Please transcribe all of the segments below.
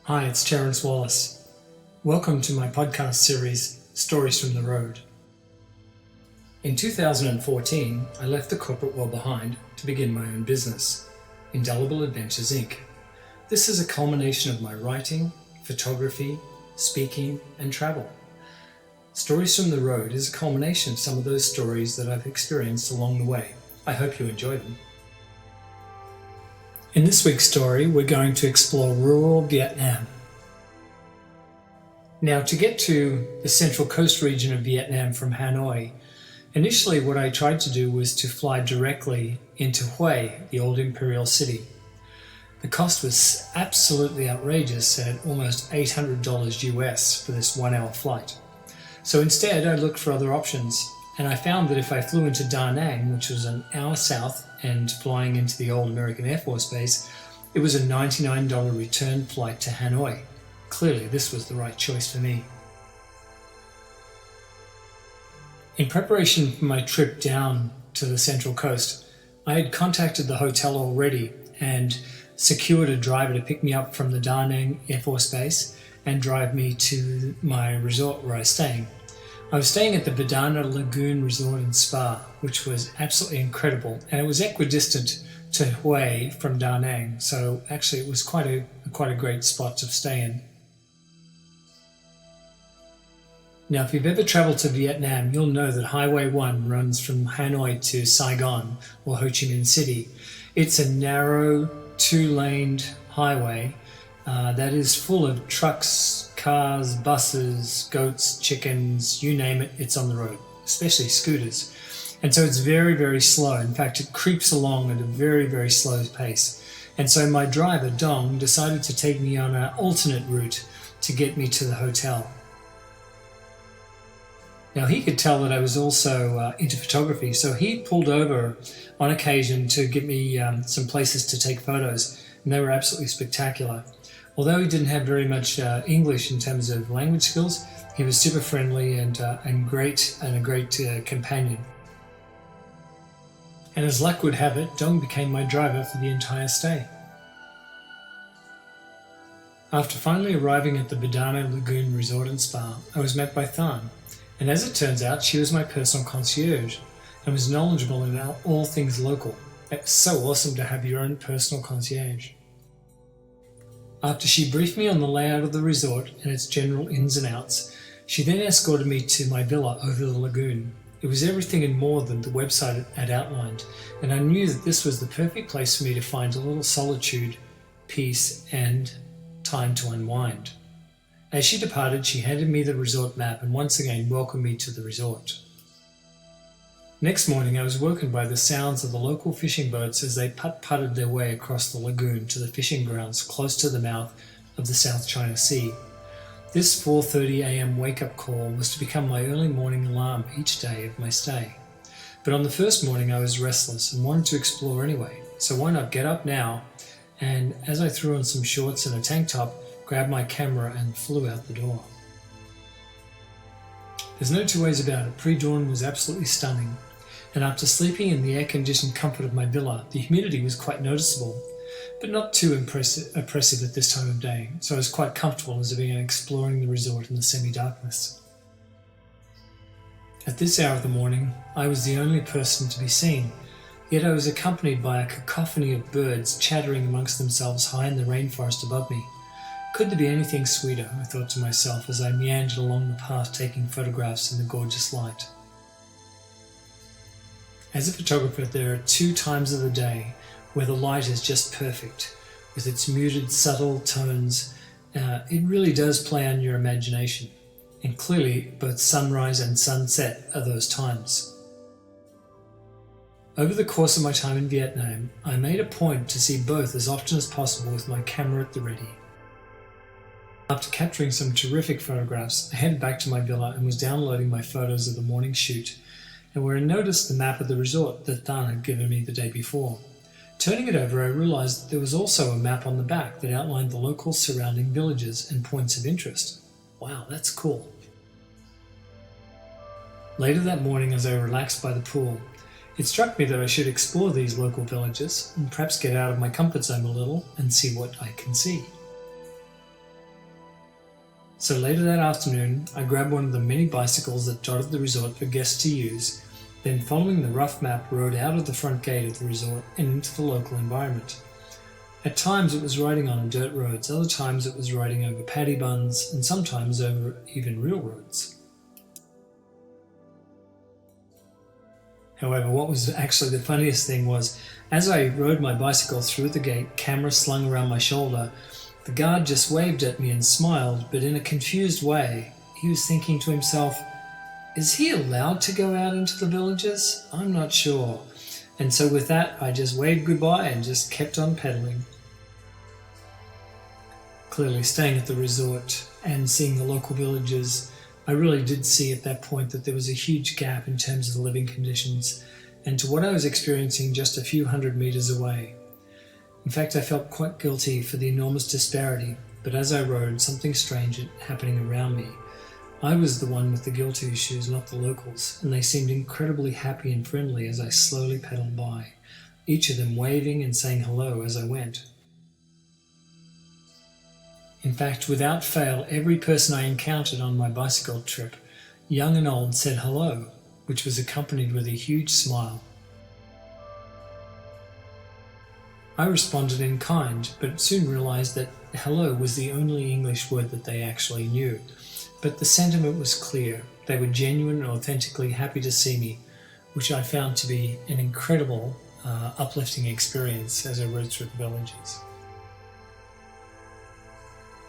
Hi, it's Terence Wallace. Welcome to my podcast series, Stories from the Road. In 2014, I left the corporate world behind to begin my own business, Indelible Adventures Inc. This is a culmination of my writing, photography, speaking, and travel. Stories from the Road is a culmination of some of those stories that I've experienced along the way. I hope you enjoy them. In this week's story, we're going to explore rural Vietnam. Now, to get to the central coast region of Vietnam from Hanoi, initially what I tried to do was to fly directly into Hoi, the old Imperial city. The cost was absolutely outrageous at almost $800 US for this 1 hour flight. So instead, I looked for other options, and I found that if I flew into Da Nang, which was an hour south and flying into the old American Air Force Base, it was a $99 return flight to Hanoi. Clearly, this was the right choice for me. In preparation for my trip down to the Central Coast, I had contacted the hotel already and secured a driver to pick me up from the Da Nang Air Force Base and drive me to my resort where I was staying. I was staying at the Badana Lagoon Resort and Spa, which was absolutely incredible, and it was equidistant to Hue from Da Nang, so actually it was quite a great spot to stay in. Now, if you've ever traveled to Vietnam, you'll know that Highway 1 runs from Hanoi to Saigon, or Ho Chi Minh City. It's a narrow, two-laned highway that is full of trucks, cars, buses, goats, chickens, you name it, it's on the road, especially scooters. And so it's very, very slow. In fact, it creeps along at a very, very slow pace. And so my driver, Dong, decided to take me on an alternate route to get me to the hotel. Now, he could tell that I was also into photography, so he pulled over on occasion to give me some places to take photos, and they were absolutely spectacular. Although he didn't have very much English in terms of language skills, he was super friendly and a great companion. And as luck would have it, Dong became my driver for the entire stay. After finally arriving at the Badana Lagoon Resort and Spa, I was met by Than. And as it turns out, she was my personal concierge and was knowledgeable in all things local. It's so awesome to have your own personal concierge. After she briefed me on the layout of the resort and its general ins and outs, she then escorted me to my villa over the lagoon. It was everything and more than the website had outlined, and I knew that this was the perfect place for me to find a little solitude, peace, and time to unwind. As she departed, she handed me the resort map and once again welcomed me to the resort. Next morning, I was woken by the sounds of the local fishing boats as they putt-putted their way across the lagoon to the fishing grounds close to the mouth of the South China Sea. This 4:30 a.m. wake-up call was to become my early morning alarm each day of my stay. But on the first morning, I was restless and wanted to explore anyway, so why not get up now? And as I threw on some shorts and a tank top, grabbed my camera and flew out the door. There's no two ways about it, pre-dawn was absolutely stunning. And after sleeping in the air-conditioned comfort of my villa, the humidity was quite noticeable, but not too oppressive at this time of day, so I was quite comfortable as I began exploring the resort in the semi-darkness. At this hour of the morning, I was the only person to be seen, yet I was accompanied by a cacophony of birds chattering amongst themselves high in the rainforest above me. Could there be anything sweeter, I thought to myself as I meandered along the path taking photographs in the gorgeous light. As a photographer, there are 2 times of the day where the light is just perfect, with its muted, subtle tones. It really does play on your imagination, and clearly both sunrise and sunset are those times. Over the course of my time in Vietnam, I made a point to see both as often as possible with my camera at the ready. After capturing some terrific photographs, I headed back to my villa and was downloading my photos of the morning shoot, and where I noticed the map of the resort that Than had given me the day before. Turning it over, I realized that there was also a map on the back that outlined the local surrounding villages and points of interest. Wow, that's cool. Later that morning, as I relaxed by the pool, it struck me that I should explore these local villages and perhaps get out of my comfort zone a little and see what I can see. So later that afternoon, I grabbed one of the many bicycles that dotted the resort for guests to use, then following the rough map rode out of the front gate of the resort and into the local environment. At times it was riding on dirt roads, other times it was riding over paddy buns, and sometimes over even real roads. However, what was actually the funniest thing was, as I rode my bicycle through the gate, camera slung around my shoulder, the guard just waved at me and smiled, but in a confused way. He was thinking to himself, is he allowed to go out into the villages? I'm not sure. And so with that, I just waved goodbye and just kept on pedaling. Clearly staying at the resort and seeing the local villages, I really did see at that point that there was a huge gap in terms of the living conditions and to what I was experiencing just a few hundred meters away. In fact, I felt quite guilty for the enormous disparity, but as I rode, something strange happening around me. I was the one with the guilt issues, not the locals, and they seemed incredibly happy and friendly as I slowly pedaled by, each of them waving and saying hello as I went. In fact, without fail, every person I encountered on my bicycle trip, young and old, said hello, which was accompanied with a huge smile. I responded in kind, but soon realized that hello was the only English word that they actually knew. But the sentiment was clear. They were genuine and authentically happy to see me, which I found to be an incredible, uplifting experience as I rode through the villages.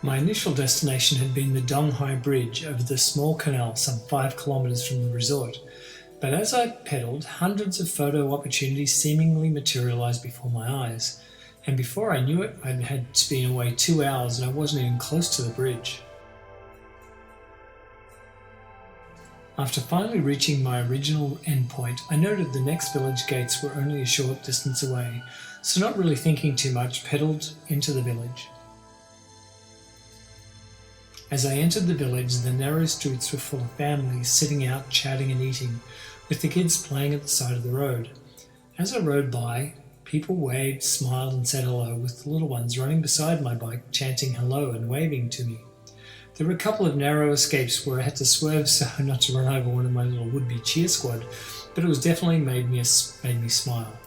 My initial destination had been the Dong Hai Bridge over the small canal some 5 kilometers from the resort, but as I pedaled, hundreds of photo opportunities seemingly materialized before my eyes, and before I knew it, I had been away 2 hours and I wasn't even close to the bridge. After finally reaching my original endpoint, I noted the next village gates were only a short distance away, so not really thinking too much, pedaled into the village. As I entered the village, the narrow streets were full of families sitting out, chatting and eating, with the kids playing at the side of the road. As I rode by, people waved, smiled and said hello, with the little ones running beside my bike, chanting hello and waving to me. There were a couple of narrow escapes where I had to swerve so not to run over one of my little would-be cheer squad, but it was definitely made me smile.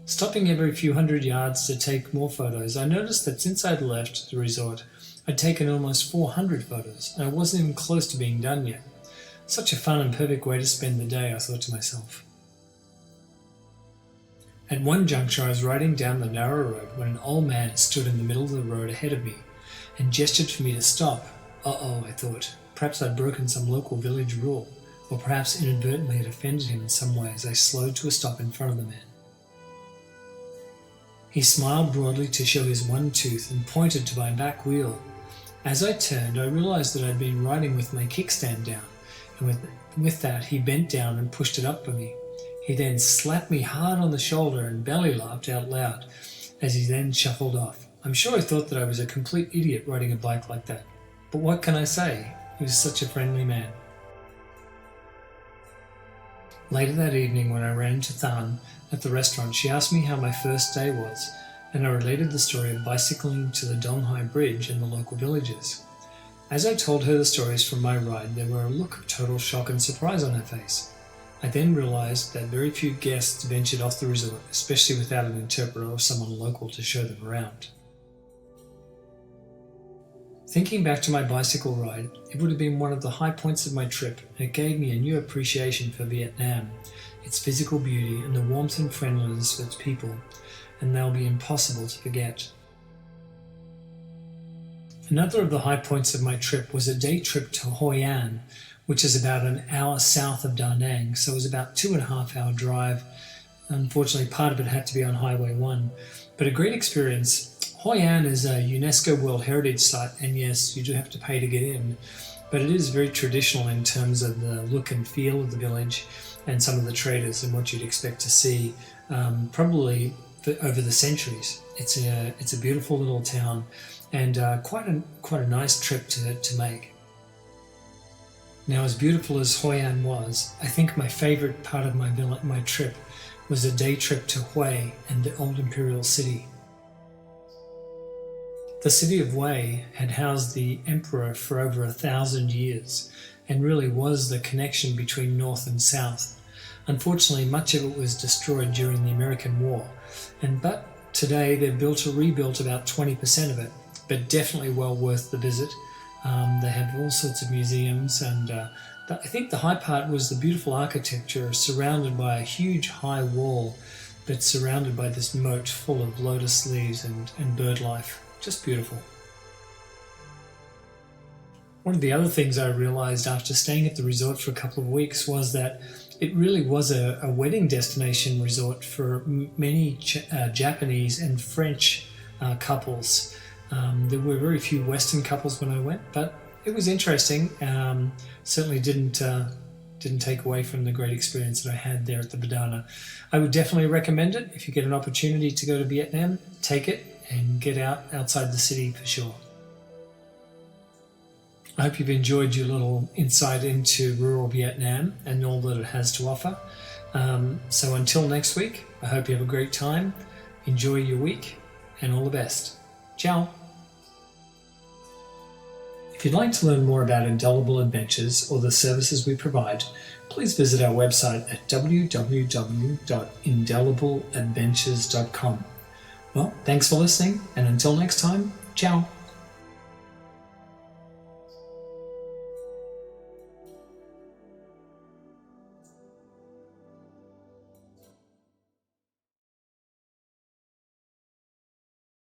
Stopping every few hundred yards to take more photos, I noticed that since I'd left the resort, I'd taken almost 400 photos, and I wasn't even close to being done yet. Such a fun and perfect way to spend the day, I thought to myself. At one juncture, I was riding down the narrow road when an old man stood in the middle of the road ahead of me and gestured for me to stop. Uh-oh, I thought. Perhaps I'd broken some local village rule, or perhaps inadvertently had offended him in some way as I slowed to a stop in front of the man. He smiled broadly to show his one tooth and pointed to my back wheel. As I turned, I realized that I'd been riding with my kickstand down, and with that he bent down and pushed it up for me. He then slapped me hard on the shoulder and belly laughed out loud as he then shuffled off. I'm sure I thought that I was a complete idiot riding a bike like that, but what can I say? He was such a friendly man. Later that evening, when I ran into Than at the restaurant, she asked me how my first day was, and I related the story of bicycling to the Dong Hai Bridge and the local villages. As I told her the stories from my ride, there were a look of total shock and surprise on her face. I then realized that very few guests ventured off the resort, especially without an interpreter or someone local to show them around. Thinking back to my bicycle ride, it would have been one of the high points of my trip, and it gave me a new appreciation for Vietnam, its physical beauty and the warmth and friendliness of its people, and they'll be impossible to forget. Another of the high points of my trip was a day trip to Hoi An, which is about an hour south of Da Nang, so it was about 2.5 hour drive. Unfortunately, part of it had to be on Highway 1, but a great experience. Hoi An is a UNESCO World Heritage site, and yes, you do have to pay to get in, but it is very traditional in terms of the look and feel of the village and some of the traders and what you'd expect to see, probably over the centuries. It's a beautiful little town and quite a nice trip to make. Now, as beautiful as Hoi An was, I think my favorite part of my trip was a day trip to Hue and the old Imperial city. The city of Hoi had housed the emperor for over 1,000 years and really was the connection between North and South. Unfortunately, much of it was destroyed during the American War, but today they've rebuilt about 20% of it, but definitely well worth the visit. They have all sorts of museums, and I think the high part was the beautiful architecture surrounded by a huge high wall that's surrounded by this moat full of lotus leaves and bird life. Just beautiful. One of the other things I realized after staying at the resort for a couple of weeks was that it really was a wedding destination resort for many Japanese and French couples. There were very few Western couples when I went, but it was interesting. Certainly didn't take away from the great experience that I had there at the Badana. I would definitely recommend it. If you get an opportunity to go to Vietnam, take it and get outside the city for sure. I hope you've enjoyed your little insight into rural Vietnam and all that it has to offer. So until next week, I hope you have a great time. Enjoy your week and all the best. Ciao. If you'd like to learn more about Indelible Adventures or the services we provide, please visit our website at www.indelibleadventures.com. Well, thanks for listening, and until next time, ciao.